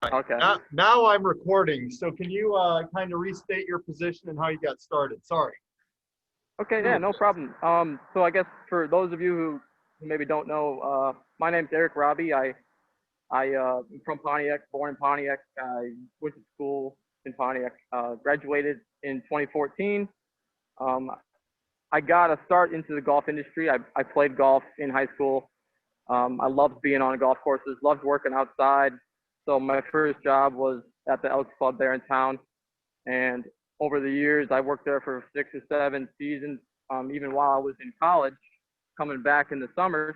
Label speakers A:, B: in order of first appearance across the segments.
A: Okay.
B: Now I'm recording. So can you kind of restate your position and how you got started? Sorry.
A: Okay, yeah, no problem. So I guess for those of you who maybe don't know, my name's Eric Raube. I'm from Pontiac, born in Pontiac. I went to school in Pontiac, graduated in 2014. Um, I got a start into the golf industry. I played golf in high school. I loved being on golf courses, loved working outside. So my first job was at the Elks Club there in town. And over the years, I worked there for 6 or 7 seasons, even while I was in college, coming back in the summers.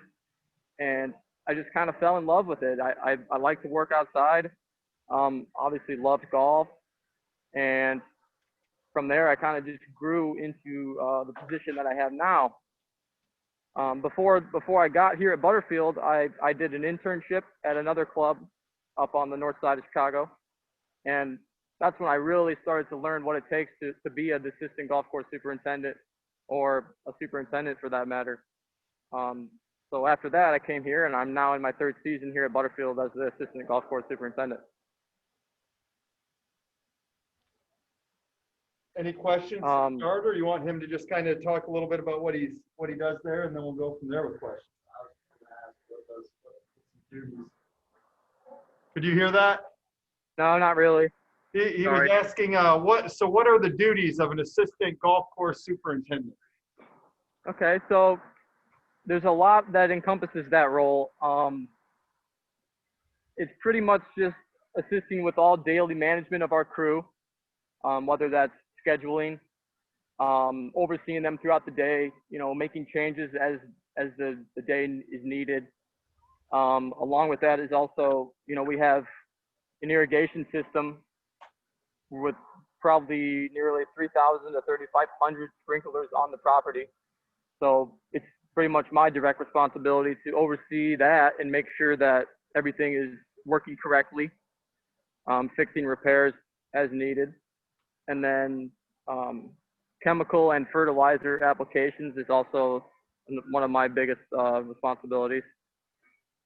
A: And I just kind of fell in love with it. I like to work outside. Obviously loved golf. And from there, I kind of just grew into the position that I have now. Before I got here at Butterfield, I did an internship at another club up on the north side of Chicago. And that's when I really started to learn what it takes to be an assistant golf course superintendent, or a superintendent for that matter. So after that, I came here, and I'm now in my third season here at Butterfield as the assistant golf course superintendent.
B: Any questions to start, or you want him to just kind of talk a little bit about what he does there, and then we'll go from there with questions. Could you hear that?
A: No, not really.
B: He was asking what are the duties of an assistant golf course superintendent?
A: Okay, so there's a lot that encompasses that role. It's pretty much just assisting with all daily management of our crew, whether that's scheduling, overseeing them throughout the day, making changes as the day is needed. Along with that is also, we have an irrigation system with probably nearly 3,000 to 3,500 sprinklers on the property. So it's pretty much my direct responsibility to oversee that and make sure that everything is working correctly, fixing repairs as needed. And then chemical and fertilizer applications is also one of my biggest responsibilities.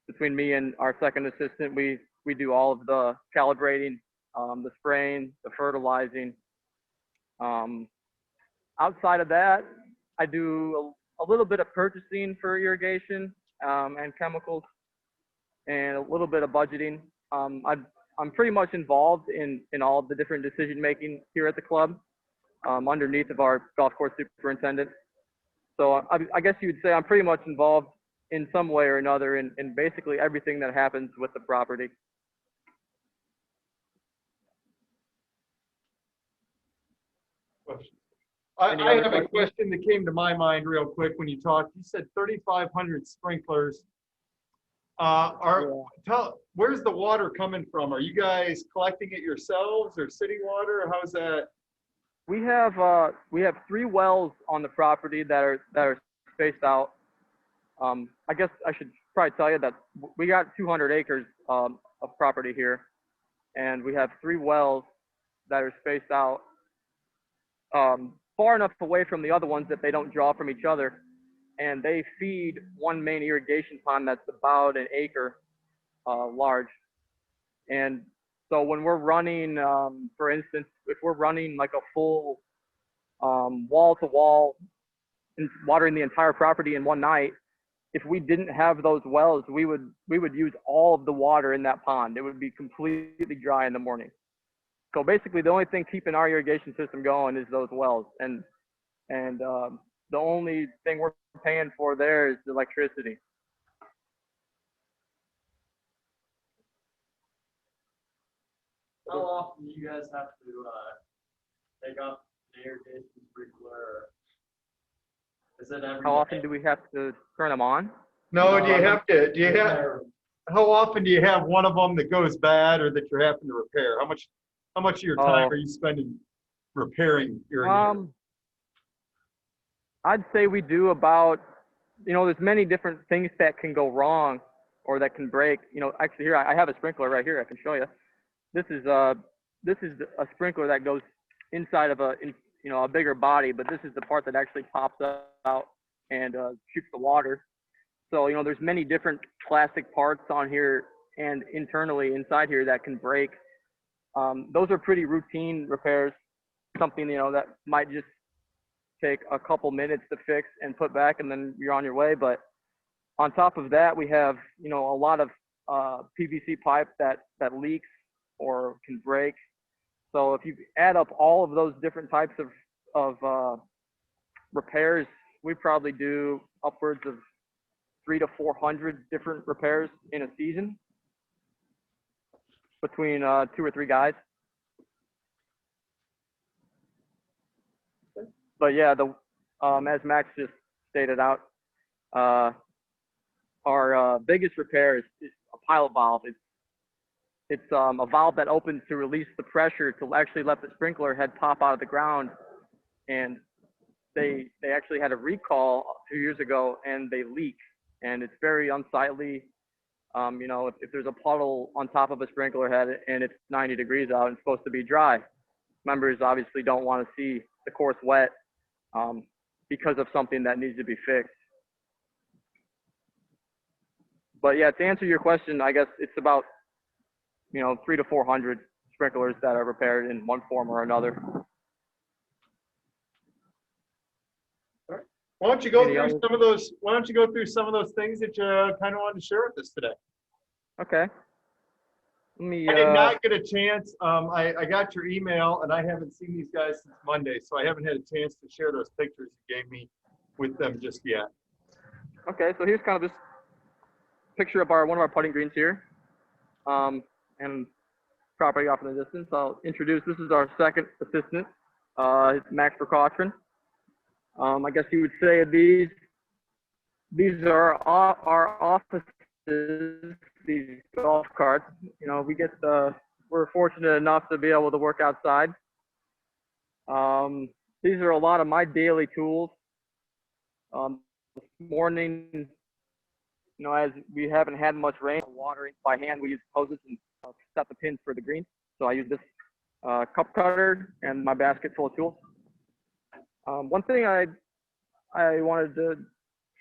A: Between me and our second assistant, we do all of the calibrating, the spraying, the fertilizing. Outside of that, I do a little bit of purchasing for irrigation and chemicals, and a little bit of budgeting. I'm pretty much involved in all of the different decision making here at the club, underneath of our golf course superintendent. So I guess you would say I'm pretty much involved in some way or another in basically everything that happens with the property.
B: I have a question that came to my mind real quick when you talked. You said 3,500 sprinklers. Where's the water coming from? Are you guys collecting it yourselves, or city water? Or how's that?
A: We have 3 wells on the property that are spaced out. I guess I should probably tell you that we got 200 acres of property here, and we have 3 wells that are spaced out far enough away from the other ones that they don't draw from each other, and they feed one main irrigation pond that's about an acre large. And so when we're running, for instance, if we're running like a full wall-to-wall and watering the entire property in one night, if we didn't have those wells, we would use all of the water in that pond. It would be completely dry in the morning. So basically, the only thing keeping our irrigation system going is those wells, and the only thing we're paying for there is the electricity.
C: How often do you guys have to take up the irrigation sprinkler? Is it every
A: How
C: day?
A: often do we have to turn them on?
B: No, how often do you have one of them that goes bad or that you're having to repair? How much of your time are you spending repairing irrigation?
A: I'd say we do about, there's many different things that can go wrong or that can break. Actually here, I have a sprinkler right here. I can show you. This is a sprinkler that goes inside of a bigger body, but this is the part that actually pops out and shoots the water. So, there's many different plastic parts on here and internally inside here that can break. Those are pretty routine repairs, something, you know, that might just take a couple minutes to fix and put back, and then you're on your way. But on top of that, we have, you know, a lot of PVC pipe that leaks or can break. So if you add up all of those different types of repairs, we probably do upwards of 300 to 400 different repairs in a season between 2 or 3 guys. But yeah, as Max just stated out, our biggest repair is a pilot valve. It's a valve that opens to release the pressure to actually let the sprinkler head pop out of the ground. And they actually had a recall 2 years ago, and they leak, and it's very unsightly. You know, if there's a puddle on top of a sprinkler head and it's 90 degrees out and it's supposed to be dry, members obviously don't want to see the course wet because of something that needs to be fixed. But yeah, to answer your question, I guess it's about, you know, 300 to 400 sprinklers that are repaired in one form or another.
B: Why don't you go through some of those? Why don't you go through some of those things that you kind of wanted to share with us today?
A: Okay. Let me.
B: I did not get a chance. I got your email, and I haven't seen these guys since Monday, so I haven't had a chance to share those pictures you gave me with them just yet.
A: Okay, so here's kind of this picture of one of our putting greens here, and property off in the distance. I'll introduce. This is our second assistant, Max Precaution. I guess you would say these are our offices, these golf carts. You know, we're fortunate enough to be able to work outside. These are a lot of my daily tools. This morning, you know, as we haven't had much rain, watering by hand, we use hoses and set the pins for the green. So I use this cup cutter and my basket full of tools. One thing I wanted to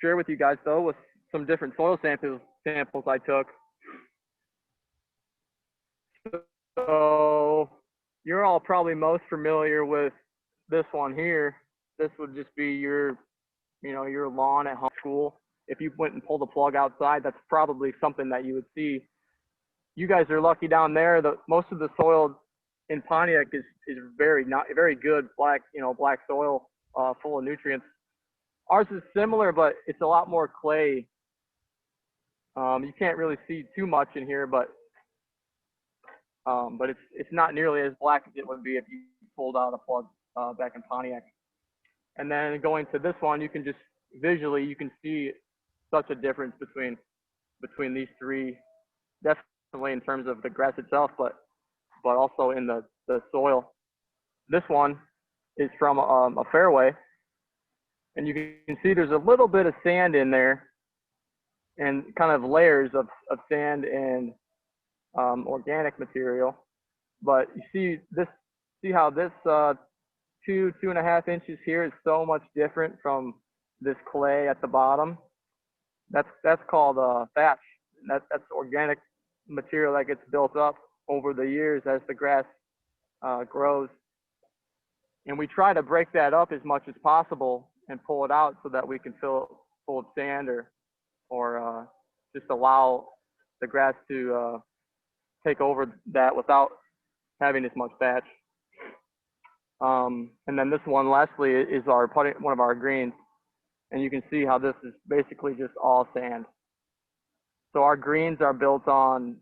A: share with you guys, though, was some different soil samples I took. So you're all probably most familiar with this one here. This would just be your lawn at home school. If you went and pulled a plug outside, that's probably something that you would see. You guys are lucky down there. Most of the soil in Pontiac is very good black soil, full of nutrients. Ours is similar, but it's a lot more clay. You can't really see too much in here, but it's not nearly as black as it would be if you pulled out a plug back in Pontiac. And then going to this one, you can just visually you can see such a difference between these three, definitely in terms of the grass itself, but also in the soil. This one is from a fairway, and you can see there's a little bit of sand in there, and kind of layers of sand and organic material. But you see how this 2.5 inches here is so much different from this clay at the bottom. That's called thatch. That's organic material that gets built up over the years as the grass grows. And we try to break that up as much as possible and pull it out so that we can fill it full of sand or just allow the grass to take over that without having as much thatch. And then this one, lastly, is one of our greens. And you can see how this is basically just all sand. So our greens are built on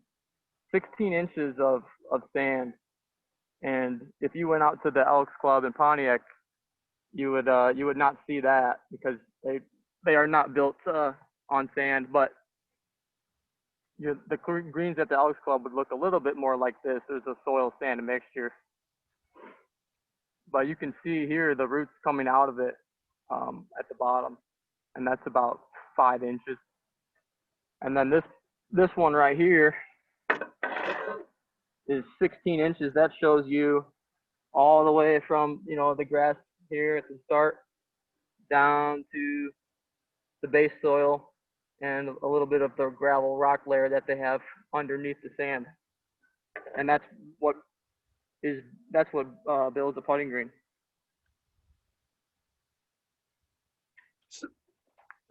A: 16 inches of sand. And if you went out to the Elks Club in Pontiac, you would not see that because they are not built on sand. But the greens at the Elks Club would look a little bit more like this. There's a soil sand mixture. But you can see here the roots coming out of it at the bottom, and that's about 5 inches. And then this one right here is 16 inches. That shows you all the way from the grass here at the start down to the base soil and a little bit of the gravel rock layer that they have underneath the sand, and what builds a putting green.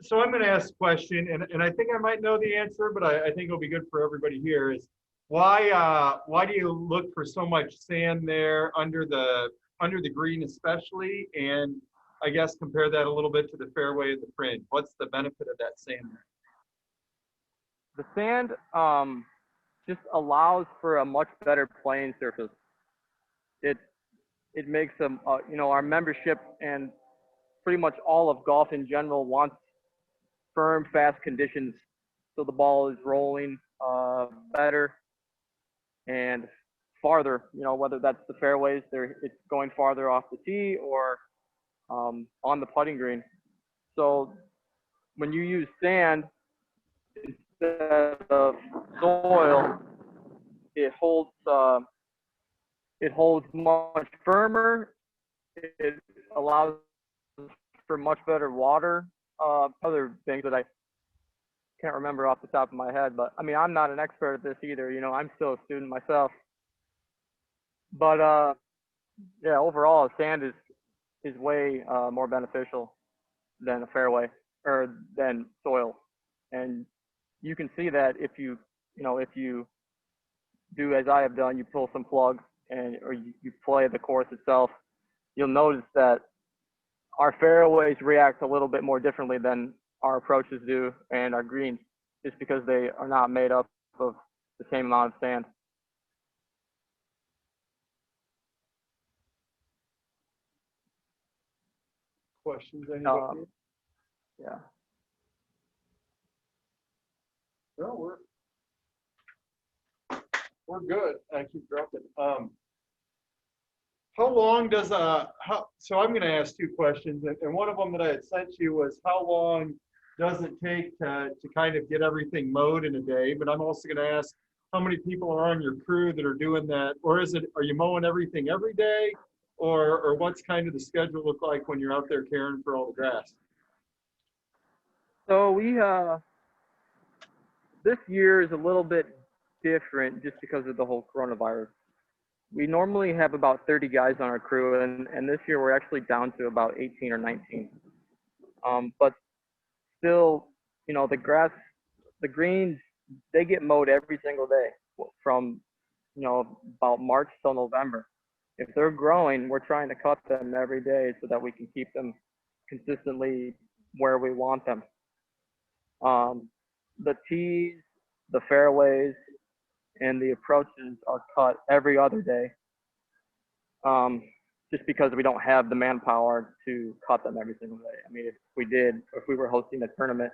B: So I'm going to ask a question, and I think I might know the answer, but I think it'll be good for everybody here. Is why do you look for so much sand there under the green especially, and I guess compare that a little bit to the fairway and the fringe? What's the benefit of that sand there?
A: The sand just allows for a much better playing surface. It makes them, our membership and pretty much all of golf in general wants firm, fast conditions, so the ball is rolling better and farther. Whether that's the fairways, it's going farther off the tee or on the putting green. So when you use sand instead of soil, it holds much firmer. It allows for much better water. Other things that I can't remember off the top of my head, but I mean, I'm not an expert at this either. I'm still a student myself. But yeah, overall, sand is way more beneficial than a fairway or than soil, and you can see that if you do as I have done, you pull some plugs or you play the course itself, you'll notice that our fairways react a little bit more differently than our approaches do and our greens, just because they are not made up of the same amount of sand.
B: Questions, anybody?
A: Yeah.
B: No, we're good. I keep dropping. How long does so I'm going to ask two questions, and one of them that I had sent you was how long does it take to kind of get everything mowed in a day? But I'm also going to ask how many people are on your crew that are doing that, or are you mowing everything every day, or what's kind of the schedule look like when you're out there caring for all the grass?
A: So we this year is a little bit different just because of the whole coronavirus. We normally have about 30 guys on our crew, and this year we're actually down to about 18 or 19. But still, the greens, they get mowed every single day from, about March till November. If they're growing, we're trying to cut them every day so that we can keep them consistently where we want them. The tees, the fairways, and the approaches are cut every other day, just because we don't have the manpower to cut them every single day. I mean, if we were hosting a tournament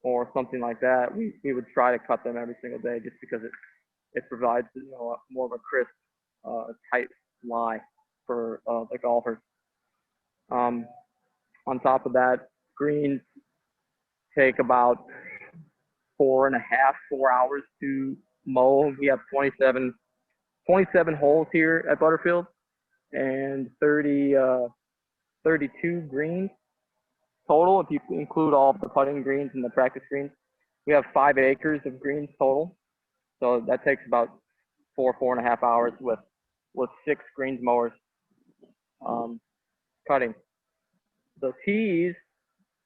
A: or something like that, we would try to cut them every single day, just because it provides more of a crisp, tight lie for the golfers. On top of that, greens take about 4 hours to mow. We have 27 holes here at Butterfield and 32 greens total, if you include all of the putting greens and the practice greens. We have 5 acres of greens total, so that takes about 4.5 hours with 6 greens mowers cutting. The tees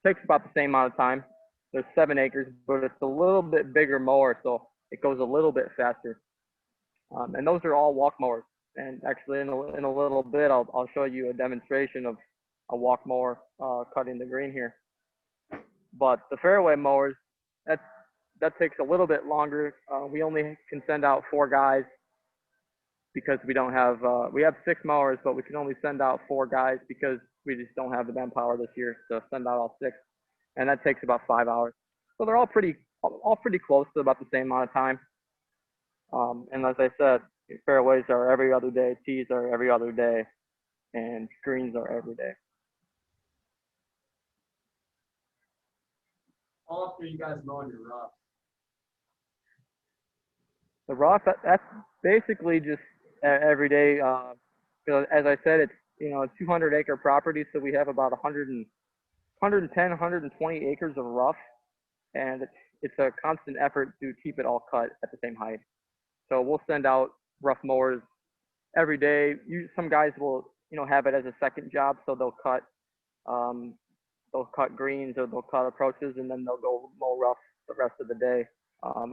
A: takes about the same amount of time. There's 7 acres, but it's a little bit bigger mower, so it goes a little bit faster. And those are all walk mowers. And actually, in a little bit, I'll show you a demonstration of a walk mower cutting the green here. But the fairway mowers, that takes a little bit longer. We only can send out 4 guys because we don't have we have 6 mowers, but we can only send out 4 guys because we just don't have the manpower this year to send out all 6. And that takes about 5 hours. So they're all pretty close to about the same amount of time. And as I said, fairways are every other day, tees are every other day, and greens are every day.
C: How often are you guys mowing your rough?
A: The rough, that's basically just every day. As I said, it's a 200-acre property, so we have about 110, 120 acres of rough, and it's a constant effort to keep it all cut at the same height. So we'll send out rough mowers every day. Some guys will, have it as a second job, so they'll cut greens or they'll cut approaches, and then they'll go mow rough the rest of the day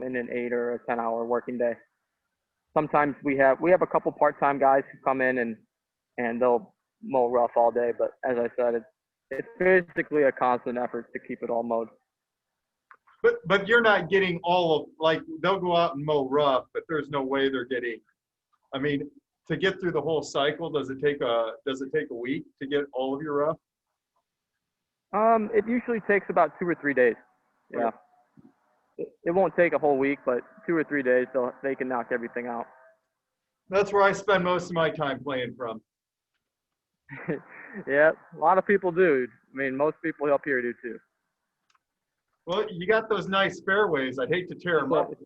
A: in an 8 or a 10-hour working day. Sometimes we have a couple part-time guys who come in and they'll mow rough all day, but as I said, it's basically a constant effort to keep it all mowed.
B: But you're not getting all of, like, they'll go out and mow rough, but there's no way they're getting, I mean, to get through the whole cycle, does it take a week to get all of your rough?
A: It usually takes about 2 or 3 days. Yeah. It won't take a whole week, but 2 or 3 days, they can knock everything out.
B: That's where I spend most of my time playing from.
A: Yeah, a lot of people do. I mean, most people up here do too.
B: Well, you got those nice fairways. I'd hate to tear them up with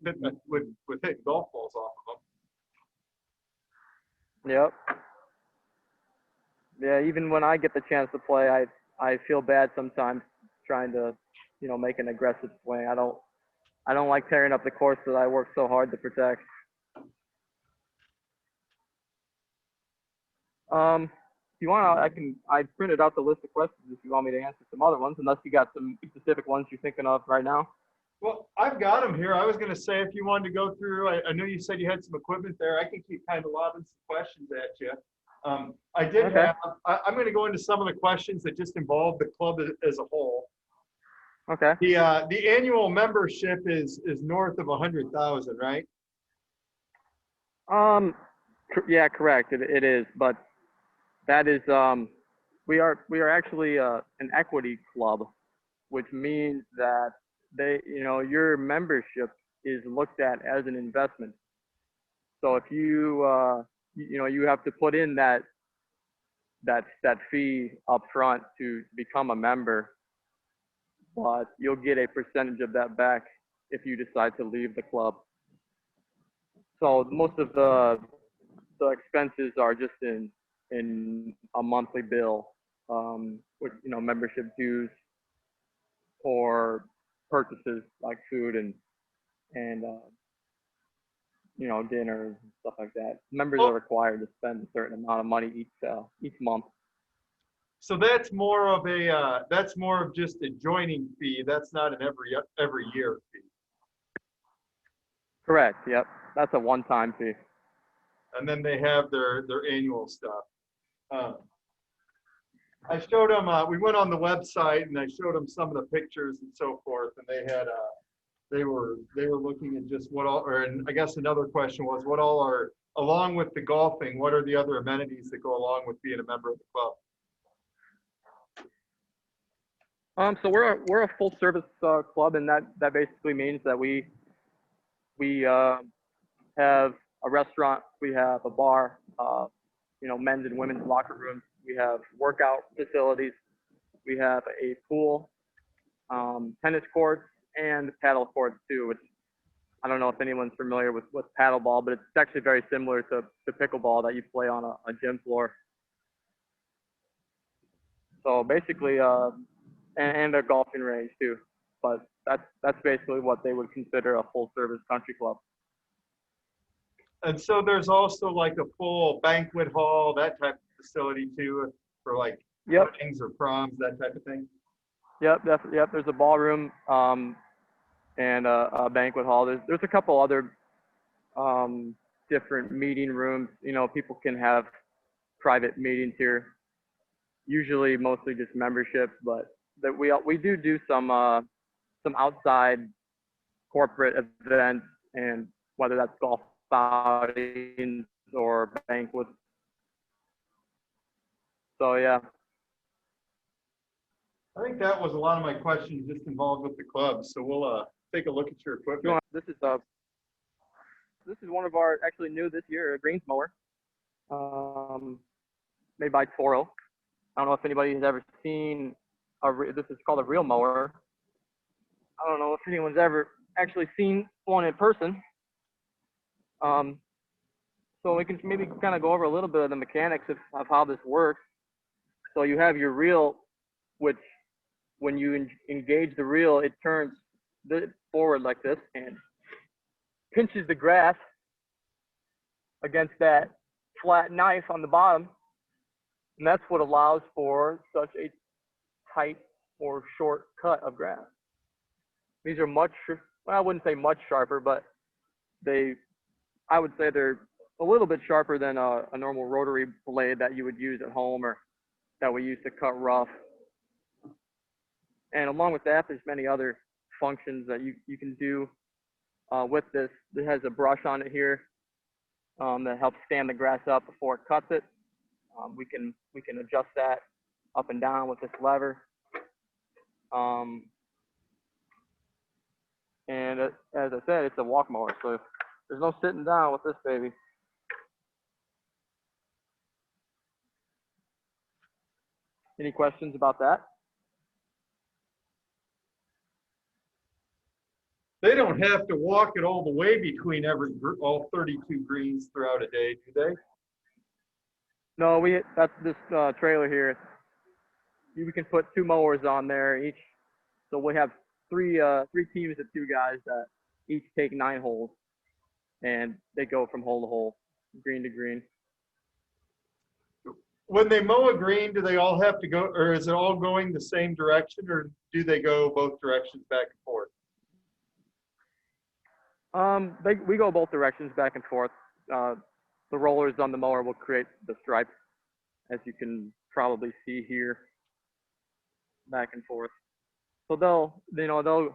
B: hitting golf balls off of them.
A: Yep. Yeah, even when I get the chance to play, I feel bad sometimes trying to, make an aggressive swing. I don't like tearing up the course that I work so hard to protect. If you want, I printed out the list of questions if you want me to answer some other ones, unless you got some specific ones you're thinking of right now.
B: Well, I've got them here. I was going to say, if you wanted to go through, I know you said you had some equipment there. I can keep kind of lobbing some questions at you. I did
A: Okay.
B: I'm going to go into some of the questions that just involve the club as a whole.
A: Okay.
B: The annual membership is north of 100,000, right?
A: Yeah, correct. It is, but that is we are actually an equity club, which means that your membership is looked at as an investment. So if you you have to put in that fee up front to become a member, but you'll get a percentage of that back if you decide to leave the club. So most of the expenses are just in a monthly bill, with membership dues or purchases like food and dinners and stuff like that. Members are required to spend a certain amount of money each month.
B: So that's more of just a joining fee. That's not an every year fee.
A: Correct. Yep. That's a one-time fee.
B: And then they have their annual stuff. I showed them. We went on the website and I showed them some of the pictures and so forth, and they were looking at just what all. And I guess another question was, what all are, along with the golfing, what are the other amenities that go along with being a member of the club?
A: So we're a full service club, and that basically means that we have a restaurant, we have a bar, men's and women's locker rooms, we have workout facilities, we have a pool, tennis courts, and paddle courts too, which I don't know if anyone's familiar with paddleball, but it's actually very similar to pickleball that you play on a gym floor. So basically, and a golfing range too, but that's basically what they would consider a full service country club.
B: And so there's also like a full banquet hall, that type of facility too, for like weddings or proms, that type of thing.
A: Yep, definitely. Yep, there's a ballroom and a banquet hall. There's a couple other different meeting rooms. People can have private meetings here. Usually, mostly just memberships, but that we do some outside corporate events, and whether that's golf outings or banquets. So yeah.
B: I think that was a lot of my questions just involved with the club. So we'll take a look at your equipment.
A: This is one of our, actually new this year, a greens mower, made by Toro. I don't know if anybody has ever seen this is called a reel mower. I don't know if anyone's ever actually seen one in person. So we can maybe kind of go over a little bit of the mechanics of how this works. So you have your reel, which when you engage the reel, it turns forward like this and pinches the grass against that flat knife on the bottom. And that's what allows for such a tight or short cut of grass. These are much, well, I wouldn't say much sharper, but I would say they're a little bit sharper than a normal rotary blade that you would use at home or that we use to cut rough. And along with that, there's many other functions that you can do with this. It has a brush on it here that helps stand the grass up before it cuts it. We can adjust that up and down with this lever. And as I said, it's a walk mower, so there's no sitting down with this baby. Any questions about that?
B: They don't have to walk it all the way between all 32 greens throughout a day, do they?
A: No, that's this trailer here. We can put 2 mowers on there each. So we have three teams of 2 guys that each take 9 holes, and they go from hole to hole, green to green.
B: When they mow a green, do they all have to go, or is it all going the same direction, or do they go both directions back and forth?
A: We go both directions back and forth. The rollers on the mower will create the stripes, as you can probably see here, back and forth. So the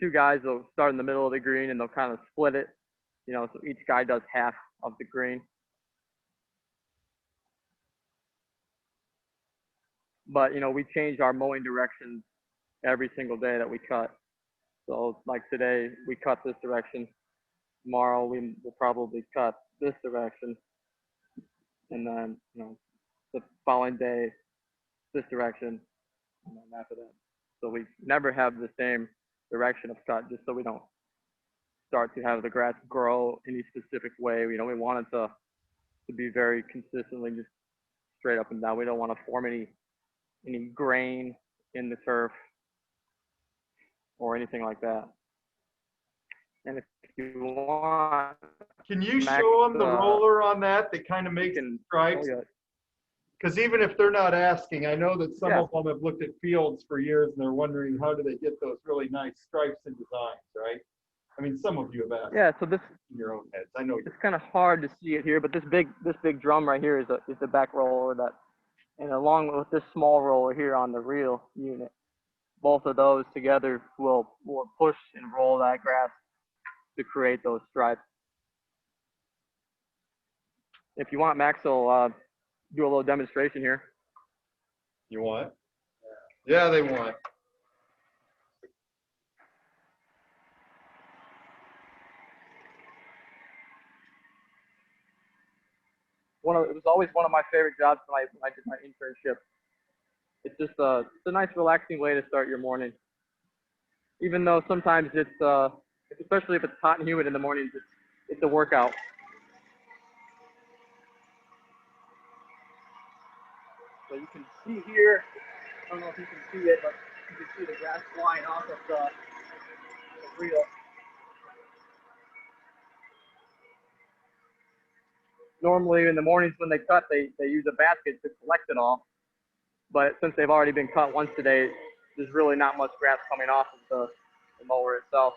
A: 2 guys will start in the middle of the green and they'll kind of split it, so each guy does half of the green. But, we change our mowing directions every single day that we cut. So like today, we cut this direction. Tomorrow, we will probably cut this direction. And then, the following day, this direction, and then after that. So we never have the same direction of cut, just so we don't start to have the grass grow any specific way. We want it to be very consistently just straight up and down. We don't want to form any grain in the turf or anything like that. And if you want,
B: can you show them the roller on that kind of makes stripes?
A: Oh, yeah.
B: Because even if they're not asking, I know that some of them have looked at fields for years and they're wondering how do they get those really nice stripes and designs, right? I mean, some of you have asked.
A: Yeah, so this
B: in your own heads. I know
A: it's kind of hard to see it here, but this big drum right here is the back roller and along with this small roller here on the reel unit, both of those together will push and roll that grass to create those stripes. If you want, Max will do a little demonstration here.
B: You want? Yeah, they want.
A: It was always one of my favorite jobs when I did my internship. It's just it's a nice relaxing way to start your morning. Even though sometimes it's especially if it's hot and humid in the mornings, it's a workout. So you can see here, I don't know if you can see it, but you can see the grass flying off of the reel. Normally in the mornings when they cut, they use a basket to collect it all. But since they've already been cut once today, there's really not much grass coming off of the mower itself.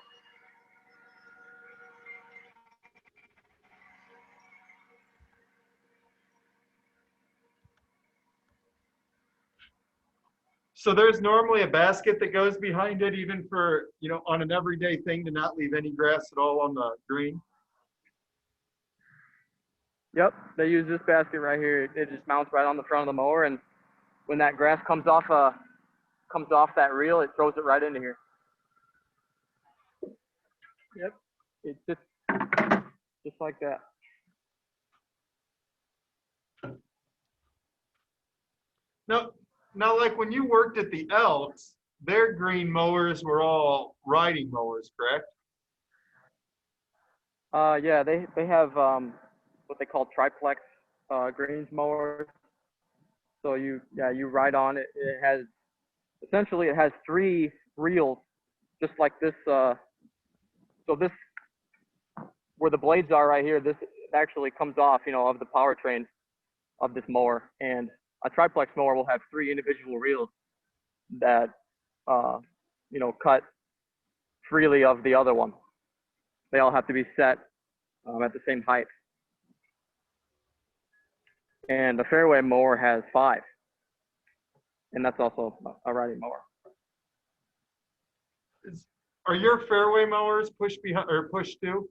B: So there's normally a basket that goes behind it, even for, on an everyday thing to not leave any grass at all on the green?
A: Yep, they use this basket right here. It just mounts right on the front of the mower, and when that grass comes off that reel, it throws it right into here. Yep, it's just like that.
B: Now, like when you worked at the Elks, their green mowers were all riding mowers, correct?
A: Yeah, they have what they call triplex greens mowers. So you ride on it. It has 3 reels just like this. So this, where the blades are right here, this actually comes off, you know, of the powertrain of this mower. And a triplex mower will have 3 individual reels that, you know, cut freely of the other one. They all have to be set at the same height. And the fairway mower has 5. And that's also a riding mower.
B: Are your fairway mowers push behind or push to?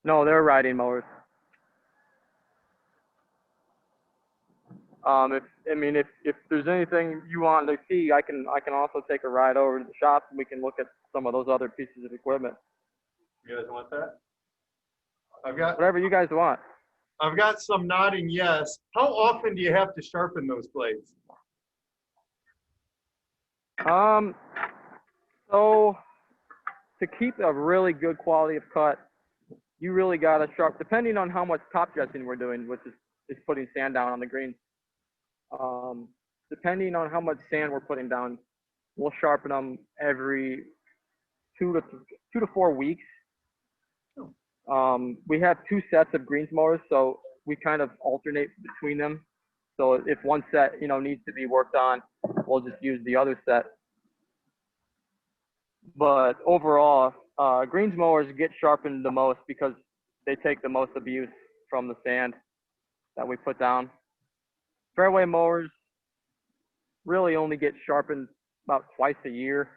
A: No, they're riding mowers. If there's anything you want to see, I can also take a ride over to the shop and we can look at some of those other pieces of equipment.
B: You guys want that? I've got
A: Whatever you guys want.
B: some nodding yes. How often do you have to sharpen those blades?
A: So to keep a really good quality of cut, you really got to depending on how much top dressing we're doing, which is putting sand down on the greens. Depending on how much sand we're putting down, we'll sharpen them every 2 to 4 weeks. We have 2 sets of greens mowers, so we kind of alternate between them. So if one set, you know, needs to be worked on, we'll just use the other set. But overall, greens mowers get sharpened the most because they take the most abuse from the sand that we put down. Fairway mowers really only get sharpened about twice a year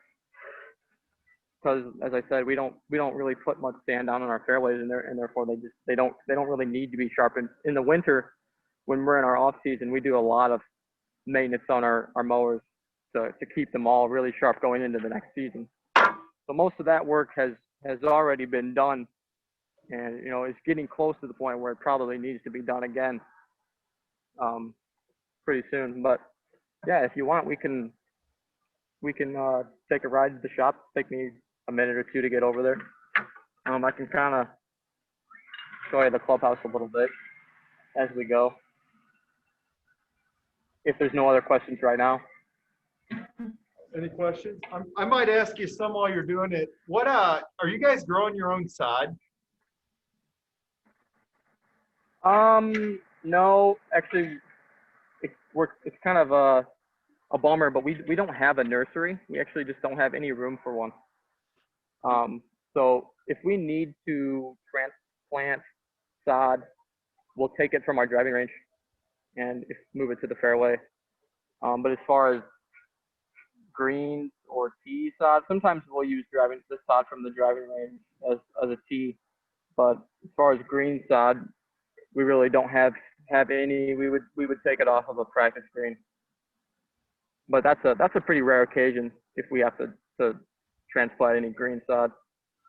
A: because, as I said, we don't really put much sand down on our fairways, and therefore they don't really need to be sharpened. In the winter, when we're in our off season, we do a lot of maintenance on our mowers to keep them all really sharp going into the next season. So most of that work has already been done, and you know it's getting close to the point where it probably needs to be done again pretty soon. But yeah, if you want, we can take a ride to the shop. Take me a minute or 2 to get over there. I can kind of show you the clubhouse a little bit as we go, if there's no other questions right now.
B: Any questions? I might ask you some while you're doing it. What are you guys growing your own sod?
A: No, actually, it's kind of a bummer, but we don't have a nursery. We actually just don't have any room for one. So if we need to transplant sod, we'll take it from our driving range and move it to the fairway. But as far as greens or tee sod, sometimes we'll use the sod from the driving range as a tee. But as far as green sod, we really don't have any. We would take it off of a practice green. But that's a pretty rare occasion if we have to transplant any green sod.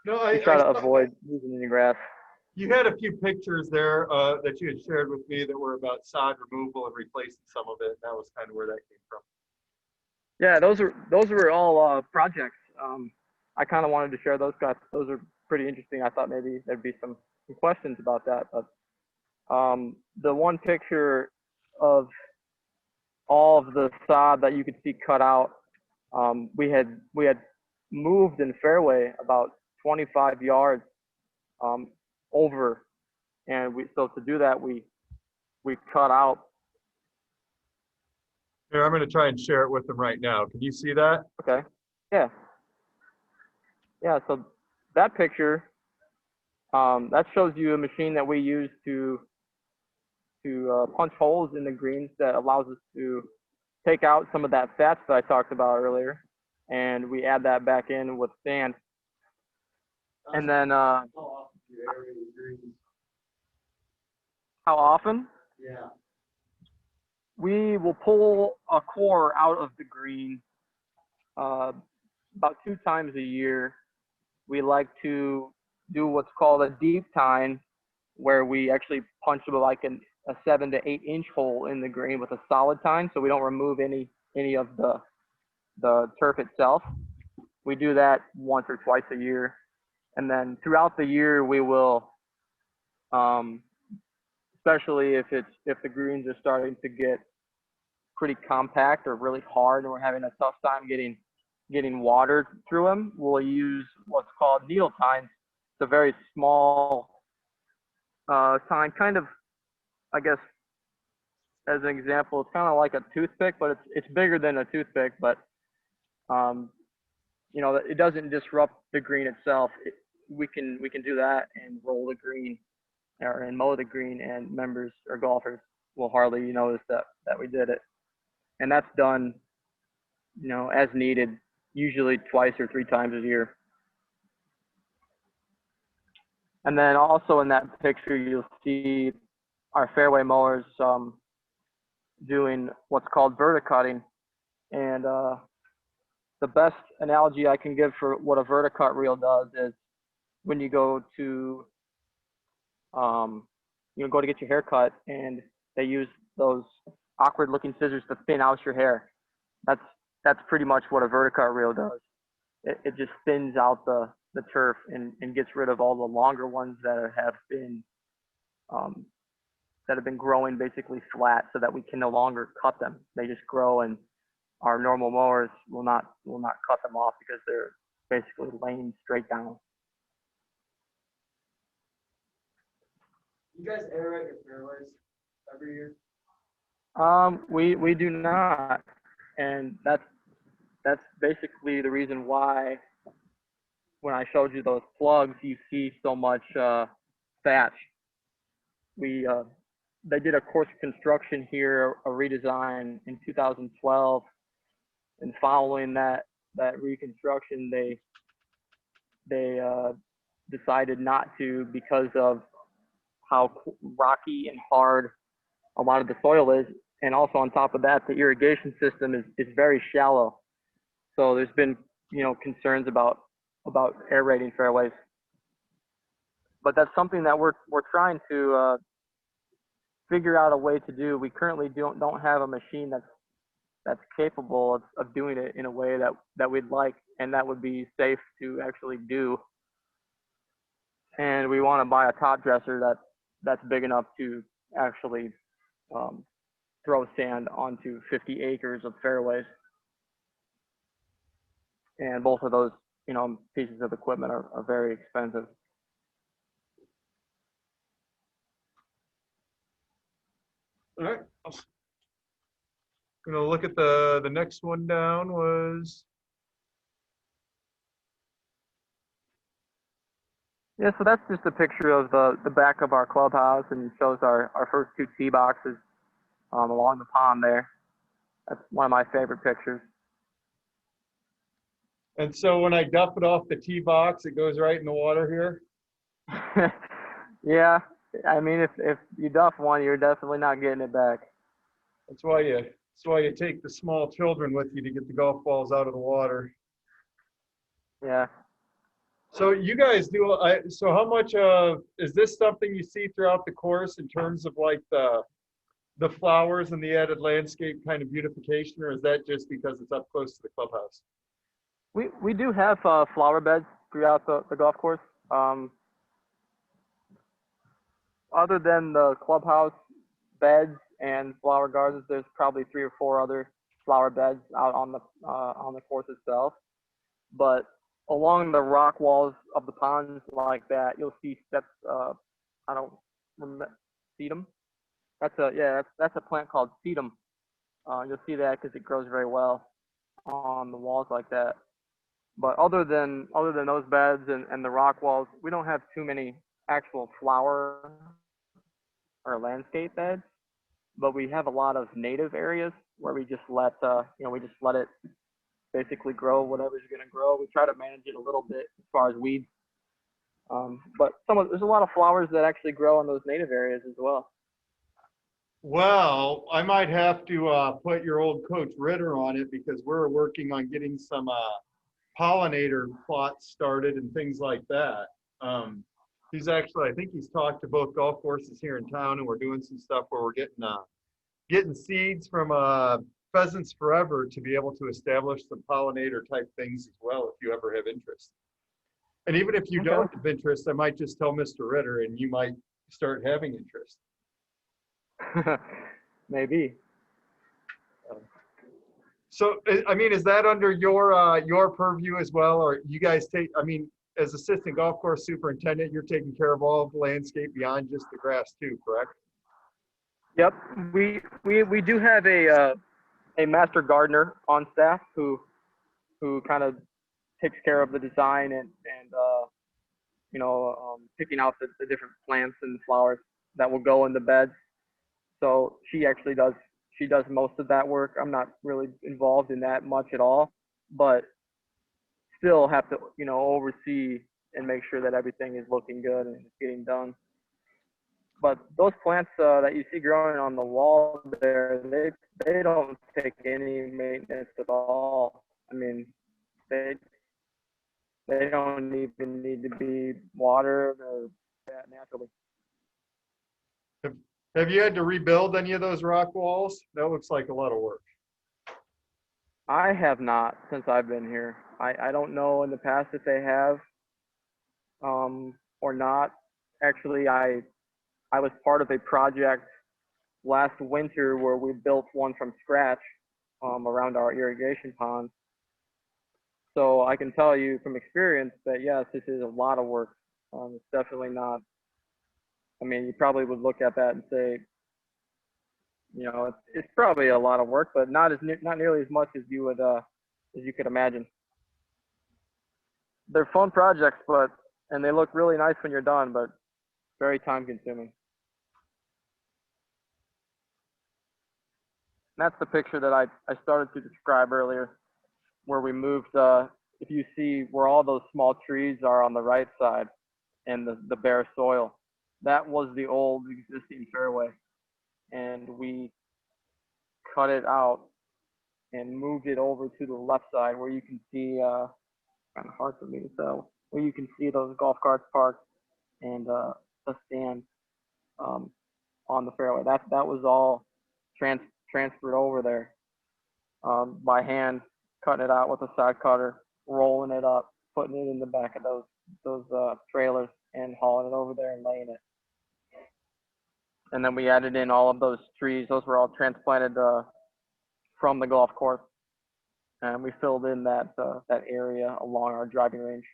B: No,
A: we try to avoid using any grass.
B: You had a few pictures there that you had shared with me that were about sod removal and replacing some of it. That was kind of where that came from.
A: Yeah, those were all projects. I kind of wanted to share those guys. Those are pretty interesting. I thought maybe there'd be some questions about that. But the one picture of all of the sod that you could see cut out, we had moved in fairway about 25 yards over, and so to do that we cut out.
B: Here, I'm going to try and share it with them right now. Can you see that?
A: Okay. Yeah. So that picture, that shows you a machine that we use to punch holes in the greens that allows us to take out some of that fats that I talked about earlier, and we add that back in with sand. And then how often?
C: Yeah.
A: We will pull a core out of the green about 2 times a year. We like to do what's called a deep tine, where we actually punch like a 7 to 8 inch hole in the green with a solid tine, so we don't remove any of the turf itself. We do that once or twice a year, and then throughout the year we will, especially if the greens are starting to get pretty compact or really hard and we're having a tough time getting getting water through them, we'll use what's called needle tines. It's a very small tine, kind of, I guess, as an example, it's kind of like a toothpick, but it's bigger than a toothpick, but you know, it doesn't disrupt the green itself. We can do that and roll the green and mow the green, and members or golfers will hardly notice that we did it. And that's done, you know, as needed, usually twice or three times a year. And then also in that picture, you'll see our fairway mowers doing what's called verticutting. And the best analogy I can give for what a verticut reel does is when you go to go to get your hair cut, and they use those awkward looking scissors to thin out your hair. That's pretty much what a verticut reel does. It just thins out the turf and gets rid of all the longer ones that have been growing basically flat, so that we can no longer cut them. They just grow, and our normal mowers will not cut them off because they're basically laying straight down.
C: You guys aerate your fairways every year?
A: We do not, and that's basically the reason why when I showed you those plugs, you see so much thatch. They did a course construction here, a redesign in 2012, and following that reconstruction, they decided not to, because of how rocky and hard a lot of the soil is, and also on top of that, the irrigation system is very shallow. So there's been, you know, concerns about aerating fairways, but that's something that we're trying to figure out a way to do. We currently don't have a machine that's capable of doing it in a way that we'd like, and that would be safe to actually do. And we want to buy a top dresser that's big enough to actually throw sand onto 50 acres of fairways. And both of those, you know, pieces of equipment are very expensive.
B: All right. Gonna look at the next one down was.
A: Yeah, so that's just a picture of the back of our clubhouse, and shows our first two tee boxes along the pond there. That's one of my favorite pictures.
B: And so when I dump it off the tee box, it goes right in the water here?
A: Yeah, I mean, if you duff one, you're definitely not getting it back.
B: That's why you take the small children with you to get the golf balls out of the water.
A: Yeah.
B: So you guys do, so how much is this something you see throughout the course in terms of like the flowers and the added landscape kind of beautification, or is that just because it's up close to the clubhouse?
A: We do have flower beds throughout the golf course. Other than the clubhouse beds and flower gardens, there's probably 3 or 4 other flower beds out on the course itself. But along the rock walls of the ponds like that, you'll see steps. I don't remember sedum. That's a plant called sedum. You'll see that because it grows very well on the walls like that. But other than those beds and the rock walls, we don't have too many actual flower or landscape beds. But we have a lot of native areas where we just let it basically grow whatever's going to grow. We try to manage it a little bit as far as weeds. But there's a lot of flowers that actually grow in those native areas as well.
B: Well, I might have to put your old coach Ritter on it, because we're working on getting some pollinator plots started and things like that. I think he's talked to both golf courses here in town, and we're doing some stuff where we're getting seeds from Pheasants Forever to be able to establish some pollinator type things as well, if you ever have interest. And even if you don't have interest, I might just tell Mr. Ritter and you might start having interest.
A: Maybe.
B: So, I mean, is that under your purview as well, or you guys take, I mean, as assistant golf course superintendent, you're taking care of all of the landscape beyond just the grass too, correct?
A: Yep, we do have a master gardener on staff who kind of takes care of the design and picking out the different plants and flowers that will go in the beds. So she does most of that work. I'm not really involved in that much at all, but still have to oversee and make sure that everything is looking good and getting done. But those plants that you see growing on the wall there, they don't take any maintenance at all. I mean, they they don't even need to be watered or that naturally.
B: Have you had to rebuild any of those rock walls? That looks like a lot of work.
A: I have not since I've been here. I don't know in the past if they have or not. Actually, I was part of a project last winter where we built one from scratch around our irrigation pond. So I can tell you from experience that yes, this is a lot of work. It's definitely not. I mean, you probably would look at that and say, it's probably a lot of work, but not nearly as much as you would as you could imagine. They're fun projects, and they look really nice when you're done, but very time consuming. That's the picture that I started to describe earlier, where we moved, if you see where all those small trees are on the right side and the bare soil, that was the old existing fairway. And we cut it out and moved it over to the left side where you can see, kind of hard for me to tell, where you can see those golf carts parked and a stand on the fairway. That was all transferred over there by hand, cutting it out with a side cutter, rolling it up, putting it in the back of those trailers and hauling it over there and laying it. And then we added in all of those trees. Those were all transplanted from the golf course, and we filled in that area along our driving range.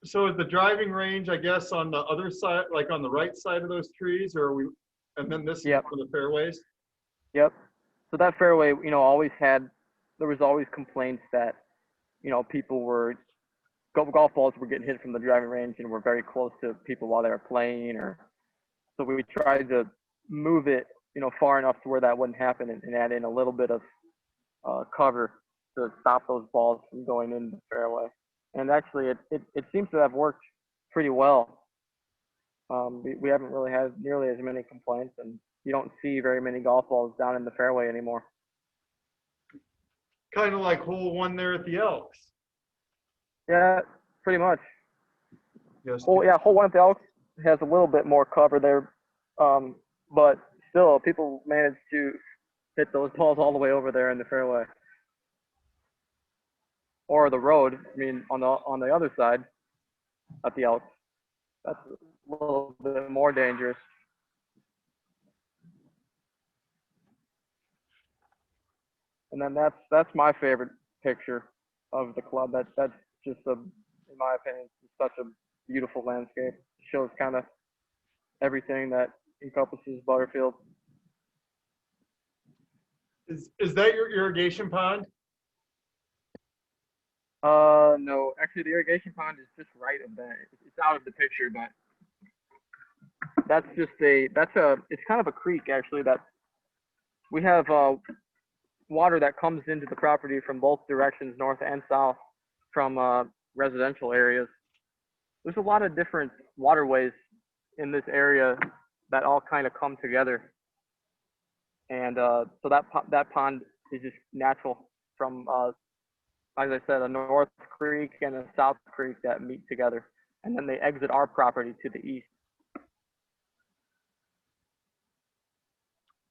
B: So is the driving range, I guess, on the other side, like on the right side of those trees, or are we? And then this
A: Yep.
B: is for the fairways.
A: Yep. So that fairway, there was always complaints that, golf balls were getting hit from the driving range and were very close to people while they were playing, so we tried to move it, far enough to where that wouldn't happen and add in a little bit of cover to stop those balls from going into the fairway. And actually, it seems to have worked pretty well. We haven't really had nearly as many complaints, and you don't see very many golf balls down in the fairway anymore.
B: Kind of like hole 1 there at the Elks.
A: Yeah, pretty much.
B: Yes.
A: Hole 1 at the Elks has a little bit more cover there, but still, people manage to hit those balls all the way over there in the fairway. Or the road, I mean, on the other side at the Elks. That's a little bit more dangerous. And then that's my favorite picture of the club. That's just in my opinion, such a beautiful landscape. It shows kind of everything that encompasses Butterfield.
B: Is that your irrigation pond?
A: No, actually the irrigation pond is just right of that. It's out of the picture, but it's kind of a creek actually that we have water that comes into the property from both directions, north and south, from residential areas. There's a lot of different waterways in this area that all kind of come together, and so that pond is just natural from, as I said, a north creek and a south creek that meet together, and then they exit our property to the east.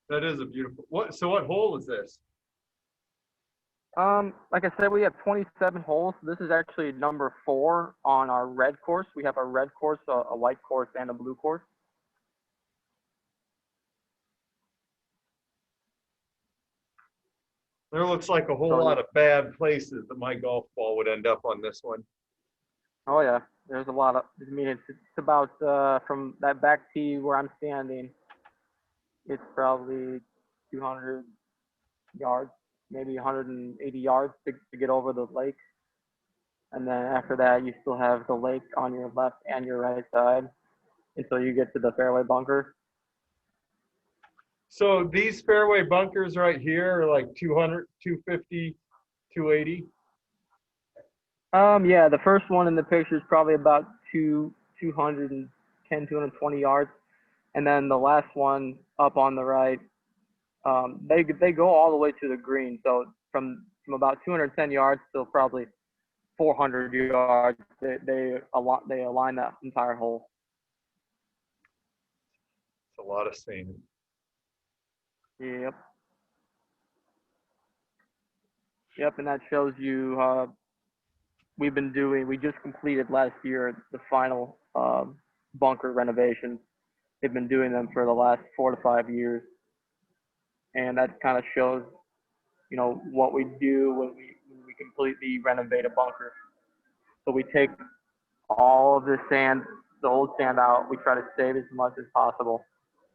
B: That is a beautiful. So what hole is this?
A: Like I said, we have 27 holes. This is actually number 4 on our red course. We have a red course, a white course, and a blue course.
B: There looks like a whole
A: So,
B: lot of bad places that my golf ball would end up on this one.
A: oh yeah, there's a lot of. I mean, it's about from that back tee where I'm standing. It's probably 200 yards, maybe 180 yards to get over the lake. And then after that, you still have the lake on your left and your right side until you get to the fairway bunker.
B: So these fairway bunkers right here are like 200, 250, 280.
A: Yeah, the first one in the picture is probably about 210, 220 yards. And then the last one up on the right, they go all the way to the green. So from about 210 yards to probably 400 yards, they align that entire hole.
B: It's a lot of sand.
A: Yep. Yep, and that shows you we just completed last year the final bunker renovations. They've been doing them for the last 4 to 5 years. And that kind of shows, you know, what we do when we completely renovate a bunker. So we take all of the sand, the old sand out. We try to save as much as possible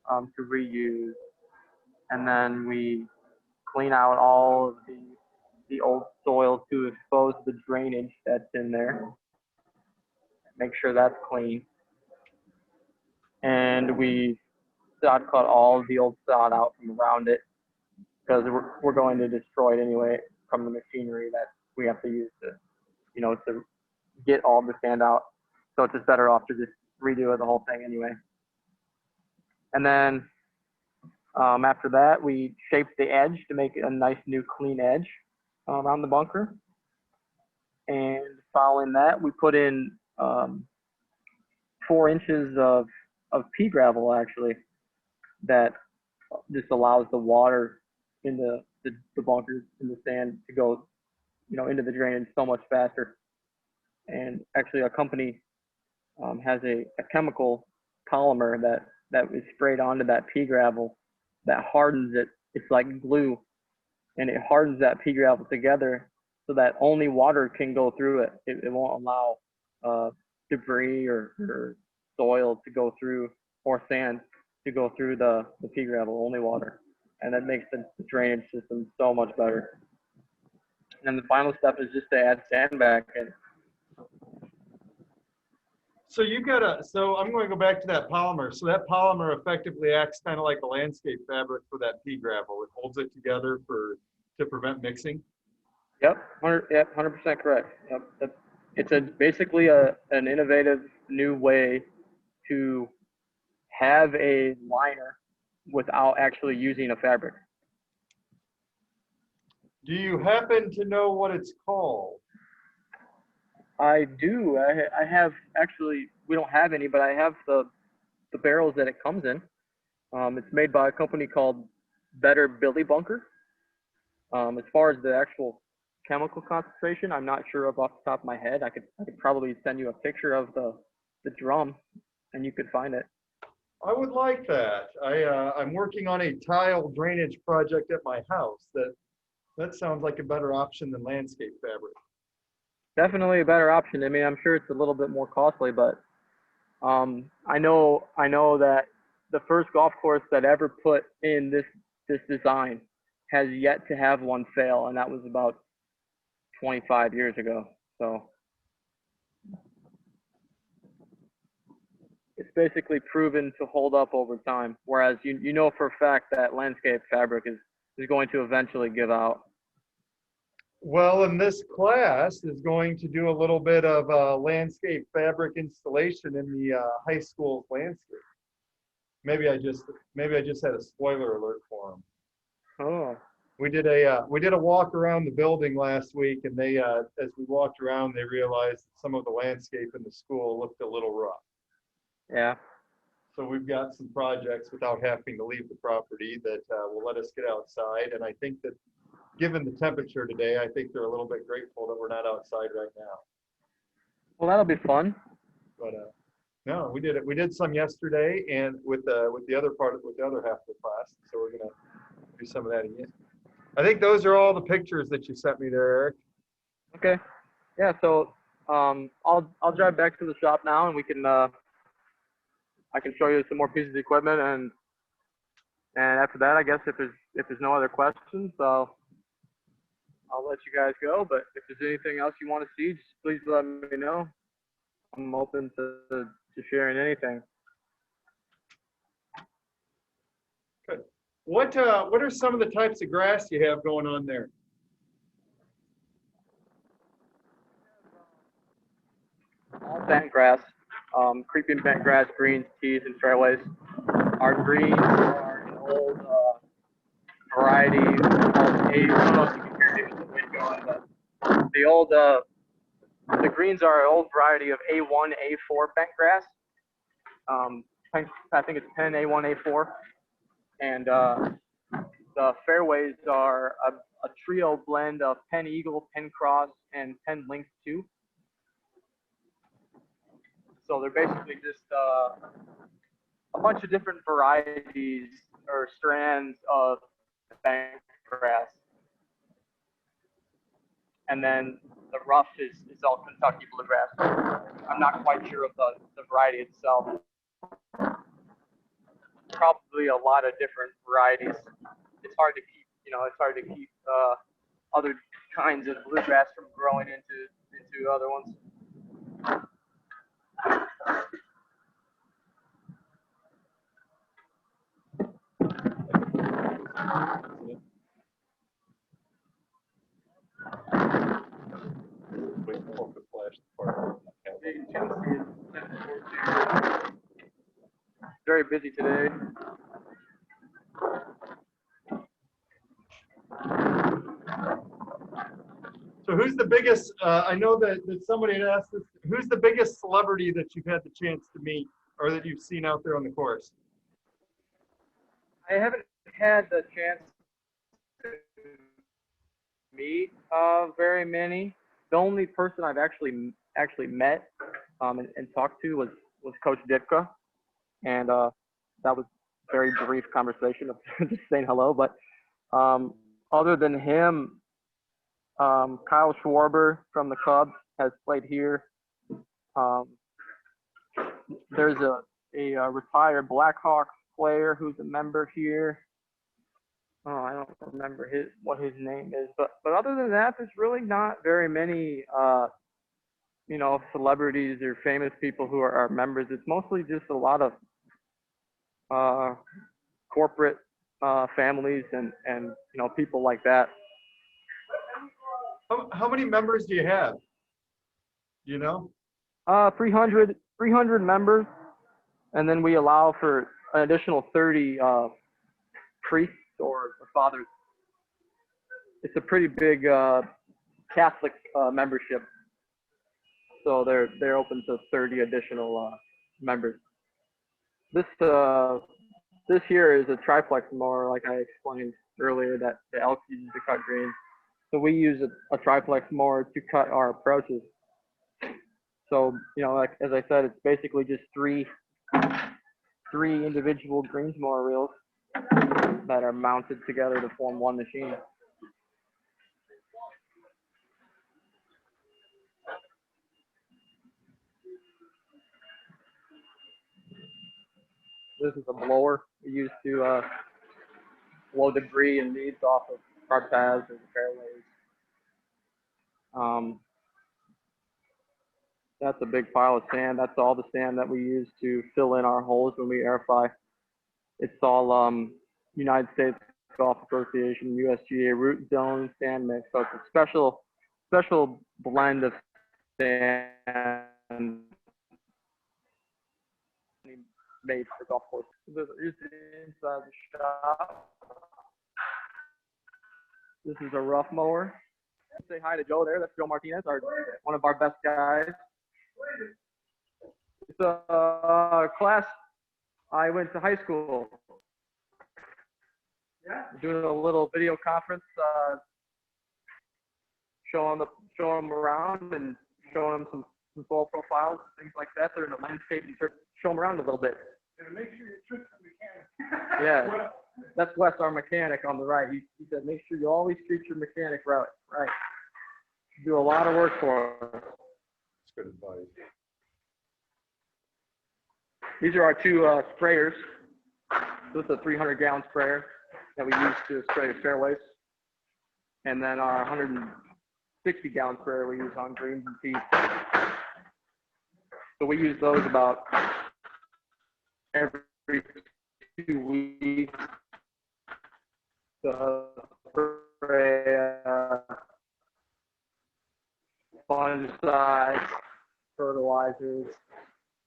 A: to reuse. And then we clean out all of the old soil to expose the drainage that's in there. Make sure that's clean. And we sod cut all of the old sod out from around it because we're going to destroy it anyway from the machinery that we have to use to, you know, to get all the sand out. So it's just better off to just redo the whole thing anyway. And then after that, we shape the edge to make it a nice new clean edge around the bunker. And following that, we put in 4 inches of pea gravel actually that just allows the water in the bunker in the sand to go, you know, into the drainage so much faster. And actually, a company has a chemical polymer that is sprayed onto that pea gravel that hardens it. It's like glue, and it hardens that pea gravel together so that only water can go through it. It won't allow debris or soil to go through, or sand to go through the pea gravel, only water. And that makes the drainage system so much better. And then the final step is just to add sand back in.
B: So so I'm going to go back to that polymer. So that polymer effectively acts kind of like a landscape fabric for that pea gravel. It holds it together to prevent mixing.
A: Yep, 100% correct. Yep. It's basically an innovative new way to have a liner without actually using a fabric.
B: Do you happen to know what it's called?
A: I do. I have actually. We don't have any, but I have the barrels that it comes in. It's made by a company called Better Billy Bunker. As far as the actual chemical concentration, I'm not sure off the top of my head. I could probably send you a picture of the drum, and you could find it.
B: I would like that. I'm working on a tile drainage project at my house. That sounds like a better option than landscape fabric.
A: Definitely a better option. I mean, I'm sure it's a little bit more costly, but I know that the first golf course that ever put in this design has yet to have one fail, and that was about 25 years ago. So it's basically proven to hold up over time. Whereas you know for a fact that landscape fabric is going to eventually give out.
B: Well, and this class is going to do a little bit of landscape fabric installation in the high school's landscape. Maybe I just had a spoiler alert for them.
A: Oh.
B: We did a walk around the building last week, and they as we walked around, they realized that some of the landscape in the school looked a little rough.
A: Yeah.
B: So we've got some projects without having to leave the property that will let us get outside, and I think that given the temperature today, I think they're a little bit grateful that we're not outside right now.
A: Well, that'll be fun.
B: But no, we did it. We did some yesterday, and with the other half of the class. So we're gonna do some of that again. I think those are all the pictures that you sent me there, Eric.
A: Okay. Yeah. So I'll drive back to the shop now, and we can I can show you some more pieces of equipment, and after that, I guess if there's no other questions, I'll let you guys go. But if there's anything else you want to see, just please let me know. I'm open to sharing anything.
B: Good. What are some of the types of grass you have going on there?
A: All bent grass, creeping bent grass, greens, tees, and fairways. Our greens are an old variety called A. I don't know if you can hear me with the wind going, but the greens are an old variety of A1, A4 bent grass. I think it's Penn A1, A4, and the fairways are a trio blend of Penn Eagle, Penn Cross, and Penn Link 2. So they're basically just a bunch of different varieties or strands of bent grass. And then the rough is all Kentucky bluegrass. I'm not quite sure of the variety itself. Probably a lot of different varieties. It's hard to keep other kinds of bluegrass from growing into other ones. Very busy today.
B: So who's the biggest, I know that somebody had asked this, who's the biggest celebrity that you've had the chance to meet or that you've seen out there on the course?
A: I haven't had the chance to meet very many. The only person I've actually met and talked to was Coach Ditka, and that was a very brief conversation of just saying hello. But other than him, Kyle Schwarber from the Cubs has played here. There's a retired Blackhawks player who's a member here. Oh, I don't remember what his name is, but other than that, there's really not very many celebrities or famous people who are members. It's mostly just a lot of corporate families and people like that.
B: How many members do you have? You know?
A: 300 members, and then we allow for an additional 30 priests or fathers. It's a pretty big Catholic membership, so they're open to 30 additional members. This here is a triplex mower, like I explained earlier, that the elk uses to cut greens. So we use a triplex mower to cut our approaches. So, like as I said, it's basically just three individual greens mower reels that are mounted together to form one machine. This is a blower we use to blow debris and weeds off of our paths or fairways. That's a big pile of sand. That's all the sand that we use to fill in our holes when we air fly. It's all United States Golf Association, USGA root zone sand mix. So it's a special blend of sand made for golf courses. Here's the inside the shop. This is a rough mower. Say hi to Joe there. That's Joe Martinez, one of our best guys. It's a class I went to high school. Yeah. Doing a little video conference, showing them around and showing them some soil profiles, things like that. They're in the landscape and show them around a little bit.
D: And make sure you trick the mechanic.
A: Yeah, that's Wes, our mechanic on the right. He he said, make sure you always treat your mechanic right. Do a lot of work for us.
B: That's good advice.
A: These are our two sprayers. This is a 300-gallon sprayer that we use to spray the fairways. And then our 160-gallon sprayer we use on greens and tees. So we use those about every 2 weeks to spray fungicides, fertilizers,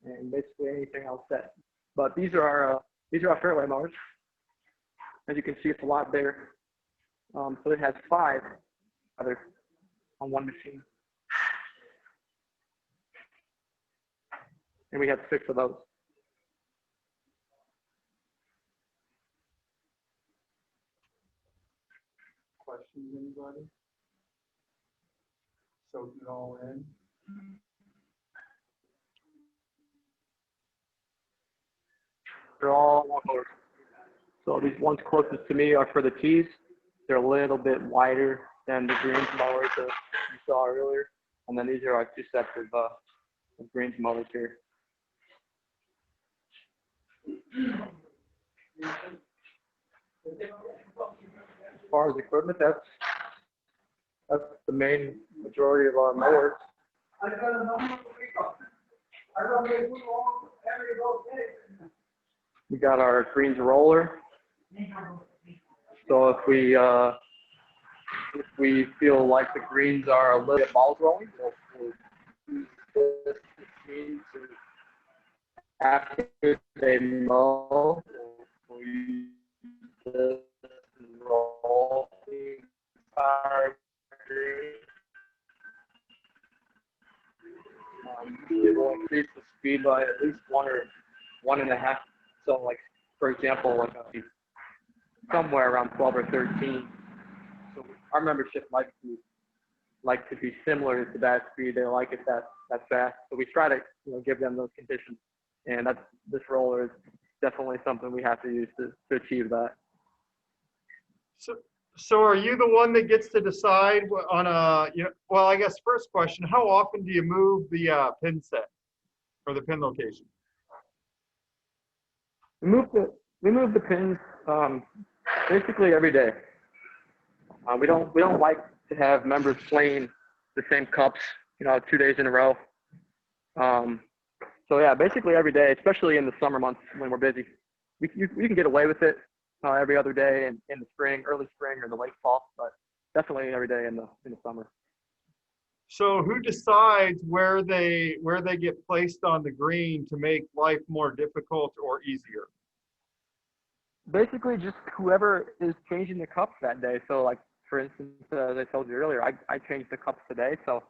A: and basically anything else that. But these are our fairway mowers. As you can see, it's a lot bigger. So it has 5 others on one machine. And we have 6 of those.
B: Questions, anybody? Soak it all in.
A: They're all one color. So these ones closest to me are for the tees. They're a little bit wider than the greens mowers that you saw earlier. And then these are our 2 sets of greens mowers here. As far as equipment, that's the main majority of our mowers. We got our greens roller. So if we feel like the greens are a little bit ball growing, we'll use this machine to, after they mow, we'll use this to roll the entire green. It will increase the speed by at least 1 or 1.5. So, like, for example, like somewhere around 12 or 13. So our membership like to be similar to that speed. They like it that fast. So we try to give them those conditions. And this roller is definitely something we have to use to achieve that.
B: So are you the one that gets to decide on well, I guess first question, how often do you move the pin set or the pin location?
A: We move the pins basically every day. We don't like to have members playing the same cups 2 days in a row. So yeah, basically every day, especially in the summer months when we're busy. We can get away with it every other day in the spring, early spring, or the late fall, but definitely every day in the summer.
B: So who decides where they get placed on the green to make life more difficult or easier?
A: Basically, just whoever is changing the cups that day. So, like for instance, as I told you earlier, I changed the cups today. So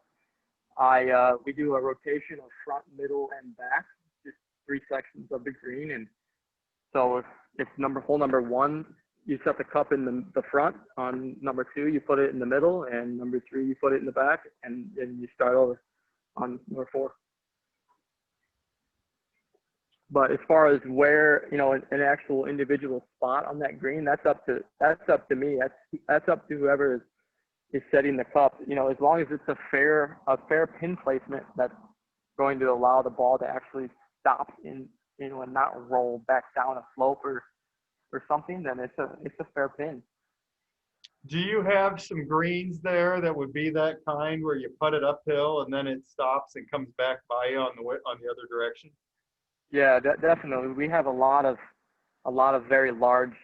A: we do a rotation of front, middle, and back, just 3 sections of the green. And so if hole number 1, you set the cup in the front. On number 2, you put it in the middle, and number 3, you put it in the back, and then you start over on number 4. But as far as where an actual individual spot on that green, that's up to me. That's up to whoever is setting the cup. As long as it's a fair pin placement that's going to allow the ball to actually stop and not roll back down a slope or something, then it's a fair pin.
B: Do you have some greens there that would be that kind where you put it uphill and then it stops and comes back by you on the other direction?
A: Yeah, definitely. We have a lot of very large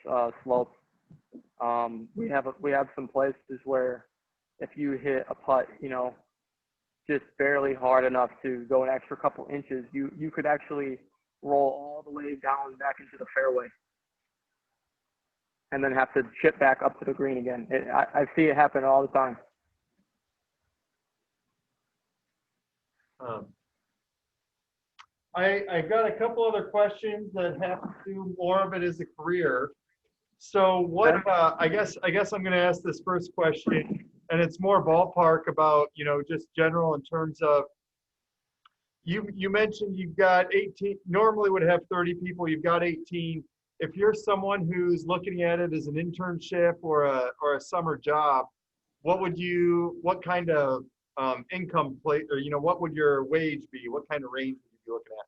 A: slopes. We have some places where if you hit a putt, just barely hard enough to go an extra couple inches, you could actually roll all the way down back into the fairway, and then have to chip back up to the green again. I see it happen all the time.
B: I've got a couple other questions that have to do more of it as a career. So what, I guess I'm going to ask this first question, and it's more ballpark about, just general in terms of, you mentioned you've got 18, normally would have 30 people, you've got 18. if you're someone who's looking at it as an internship or a summer job, what kind of income or what would your wage be? What kind of range would you be looking at?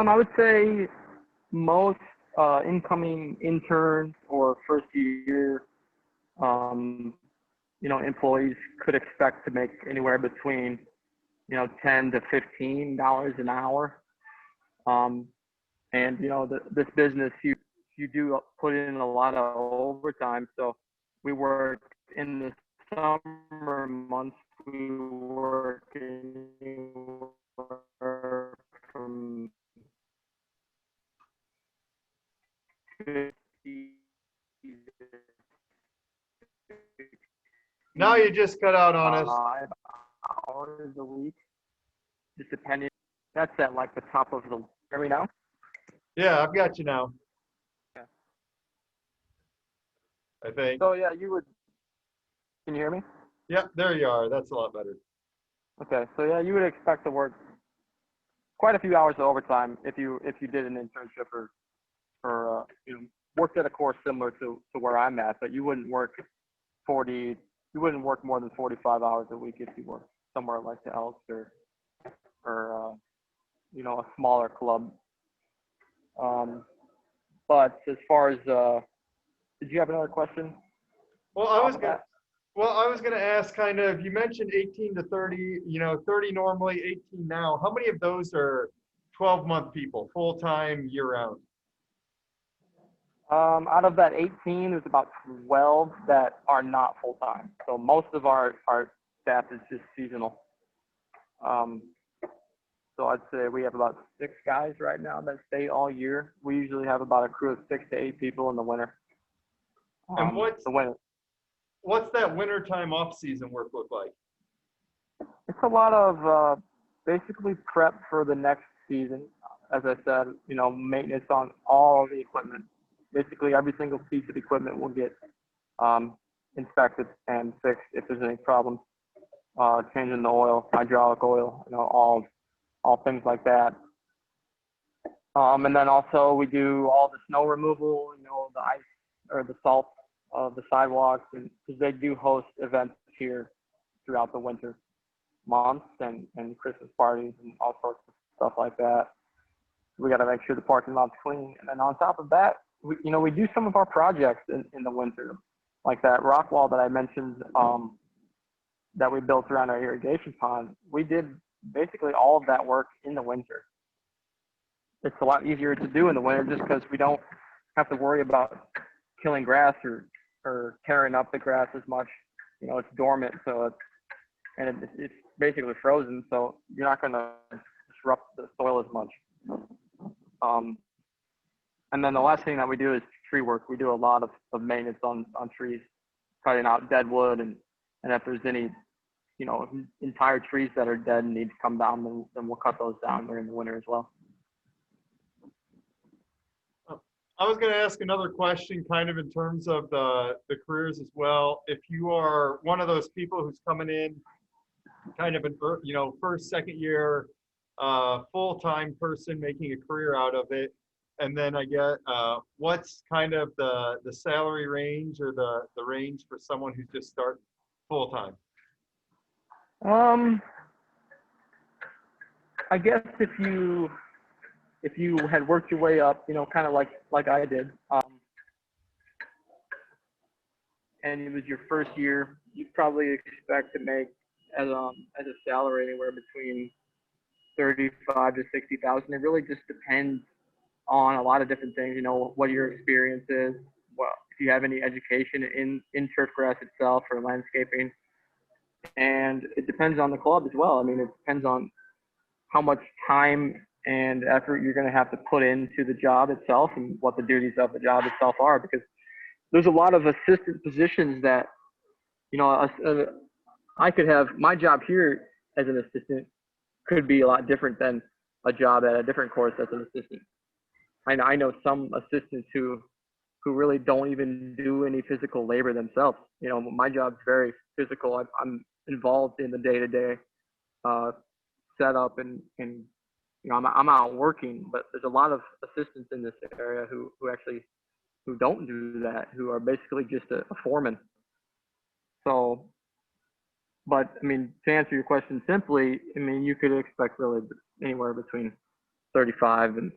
A: I would say most incoming interns or first year, employees could expect to make anywhere between, $10 to $15 an hour. And this business, you do put in a lot of overtime. So we work in the summer months. We work anywhere from 50
B: Now you just cut out on us.
A: 5 hours a week, just depending. That's at like the top of the. Hear me now?
B: Yeah, I've got you now.
A: Yeah.
B: I think.
A: So yeah, you would. Can you hear me?
B: Yeah, there you are. That's a lot better.
A: Okay, so yeah, you would expect to work quite a few hours of overtime if you did an internship or worked at a course similar to where I'm at, but you wouldn't work more than 45 hours a week if you worked somewhere like the Elks or a smaller club. But as far as did you have another question?
B: Well, I was gonna ask kind of, you mentioned 18 to 30, 30 normally, 18 now. How many of those are 12-month people, full-time, year-round?
A: Out of that 18, there's about 12 that are not full-time. So most of our staff is just seasonal. So I'd say we have about 6 guys right now that stay all year. We usually have about a crew of 6 to 8 people in the winter.
B: And
A: the winter.
B: What's that wintertime off-season work look like?
A: It's a lot of basically prep for the next season. As I said, maintenance on all the equipment. Basically, every single piece of equipment will get inspected and fixed if there's any problems. Changing the oil, hydraulic oil, all things like that. And then also we do all the snow removal, the ice or the salt of the sidewalks, and because they do host events here throughout the winter months and Christmas parties and all sorts of stuff like that. We got to make sure the parking lot's clean. And then on top of that, we do some of our projects in the winter, like that rock wall that I mentioned that we built around our irrigation pond. We did basically all of that work in the winter. It's a lot easier to do in the winter just because we don't have to worry about killing grass or tearing up the grass as much. It's dormant, so it's basically frozen, so you're not going to disrupt the soil as much. And then the last thing that we do is tree work. We do a lot of maintenance on trees, cutting out dead wood, and if there's any entire trees that are dead and need to come down, then we'll cut those down during the winter as well.
B: I was going to ask another question kind of in terms of the careers as well. If you are one of those people who's coming in kind of first, second year, full-time person making a career out of it, and then I get what's kind of the salary range or the range for someone who's just starting full-time?
A: I guess if you had worked your way up, kind of like I did, and it was your first year, you'd probably expect to make as a salary anywhere between 35 to 60,000. It really just depends on a lot of different things. What your experience is, if you have any education in turf grass itself or landscaping, and it depends on the club as well. I mean, it depends on how much time and effort you're going to have to put into the job itself and what the duties of the job itself are, because there's a lot of assistant positions that, I could have my job here as an assistant could be a lot different than a job at a different course as an assistant. I know some assistants who really don't even do any physical labor themselves. My job's very physical. I'm involved in the day-to-day setup and I'm out working, but there's a lot of assistants in this area who don't do that, who are basically just a foreman. So, but I mean, to answer your question simply, I mean, you could expect really anywhere between 35 and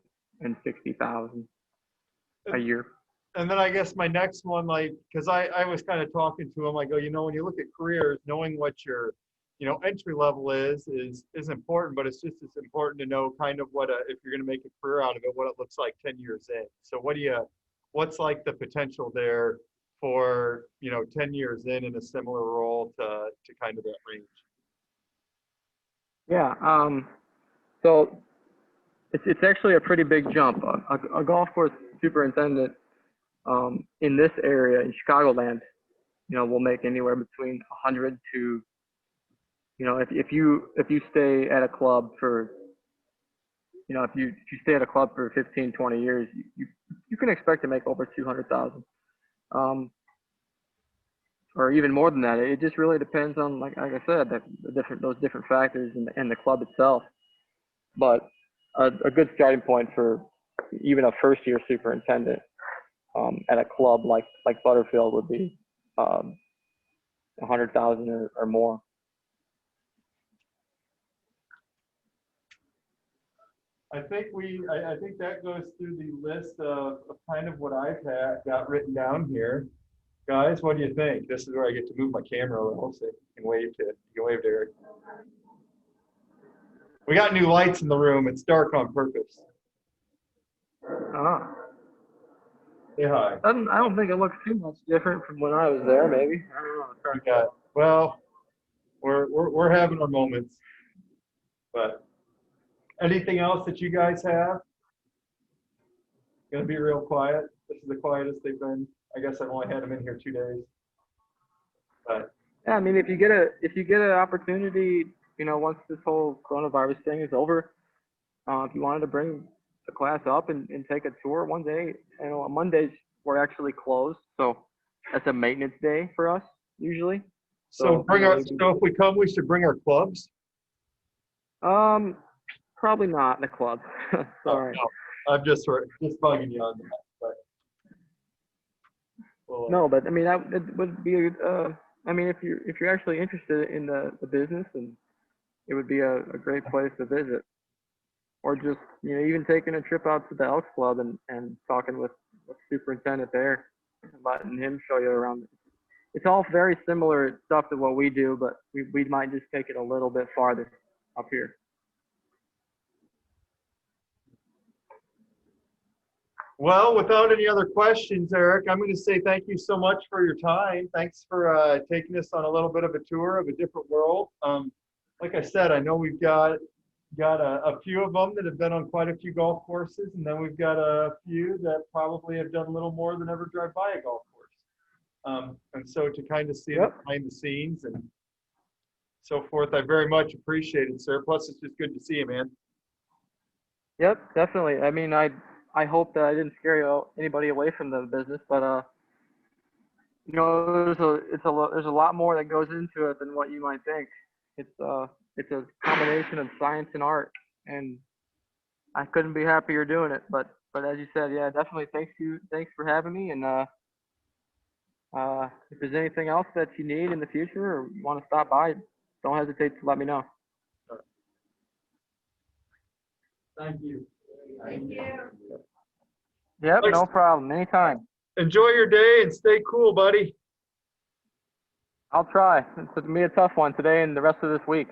A: 60,000 a year.
B: And then I guess my next one, like, because I was kind of talking to him, I go, when you look at careers, knowing what your, entry level is important, but it's just as important to know kind of if you're going to make a career out of it, what it looks like 10 years in. So what's like the potential there for, 10 years in a similar role to kind of that range?
A: Yeah. So it's actually a pretty big jump. A golf course superintendent in this area in Chicagoland, will make anywhere between 100 to, if you stay at a club for, if you stay at a club for 15, 20 years, you can expect to make over 200,000, or even more than that. It just really depends on, like I said, those different factors and the club itself. But a good starting point for even a first year superintendent at a club like Butterfield would be 100,000 or more.
B: I think that goes through the list of kind of what I've got written down here. Guys, what do you think? This is where I get to move my camera a little so you can wave to Eric. We got new lights in the room. It's dark on purpose. Say hi.
A: I don't think it looks too much different from when I was there, maybe. I don't know.
B: Well, we're having our moments. But anything else that you guys have? Gonna be real quiet. This is the quietest they've been. I guess I've only had them in here 2 days. But
A: yeah, I mean, if you get an opportunity, once this whole coronavirus thing is over, if you wanted to bring the class up and take a tour one day, on Mondays we're actually closed, so that's a maintenance day for us usually.
B: So if we come, we should bring our clubs.
A: Probably not the club. Sorry.
B: Oh, no. I'm just bugging you on that. But well,
A: no, but I mean it would be I mean if you're actually interested in the business, and it would be a great place to visit, or just even taking a trip out to the Elks Club and talking with the superintendent there, and letting him show you around. It's all very similar stuff to what we do, but we might just take it a little bit farther up here.
B: Well, without any other questions, Eric, I'm going to say thank you so much for your time. Thanks for taking us on a little bit of a tour of a different world. Like I said, I know we've got a few of them that have been on quite a few golf courses, and then we've got a few that probably have done a little more than ever drive by a golf course. And so to kind of see the behind the scenes and so forth, I very much appreciate it, sir. Plus, it's just good to see you, man.
A: Yep, definitely. I mean, I hope that I didn't scare anybody away from the business, but there's a lot more that goes into it than what you might think. It's a combination of science and art, and I couldn't be happier doing it. But as you said, yeah, definitely thanks for having me. And if there's anything else that you need in the future or you want to stop by, don't hesitate to let me know.
C: Thank you.
D: Thank you.
A: Yep, no problem. Anytime.
B: Enjoy your day and stay cool, buddy.
A: I'll try. It's going to be a tough one today and the rest of this week.